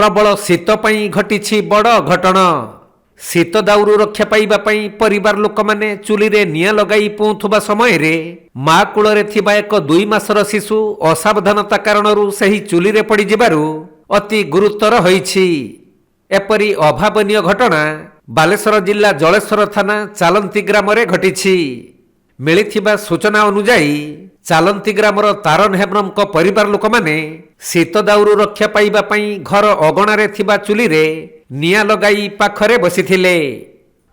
प्रबल शीत पई घटिछि बड़ घटना। शीत दाउरू रक्षा पाइबा पई परिवार लोक माने चुली रे निया लगाई पहुँथुबा समय रे माँ कूଳରେ थिबा एक 2 मासर शिशु असावधानता कारणरू सही चुली रे पड़ी जिबारू अति गुरुतर होईछि। एपरी अभावनीय घटना बालेश्वर जिला जलेश्वर थाना चालंती ग्राम रे घटिछि। मिलिथिबा सूचना अनुसार चालंती ग्रामर तारन हेम्ब्रम को परिवार लोक माने शीत दाउरू रक्षा पाइबा पई घर अगणारे थिबा चुली रे निया लगाई पाखरे बसिथिले।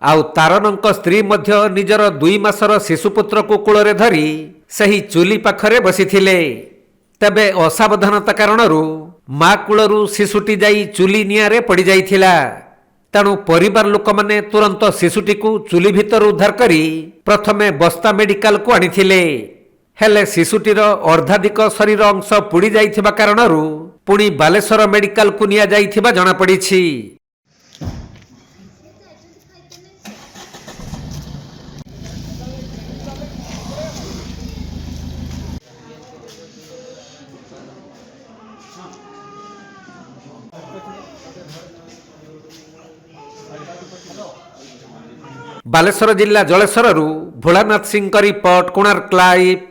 आउ तारनंक स्त्री मध्य निजर 2 मासर शिशुपुत्र को कूଳରେ धरी सही चुली पाखरे बसिथिले। तबे असावधानता कारणरू माँ कूଳरू शिशुटी जाई चुली नियारे पड़ी जाइथिला। तेणु परिवार लोक माने तुरंत शिशुटी को चुली भितर उद्धार करी प्रथमे बस्ता मेडिकल को आनिथिले। हेले शिशुटीर अर्धाधिक शरीर अंश पुड़ी जाइथिबा कारणरू पुणी बालेश्वर मेडिकल को निया जाइथिबा जଣା पड़िछि। बालेश्वर जिला जलेश्वररू भोलानाथ सिंह रिपोर्ट कोणार्क लाइव।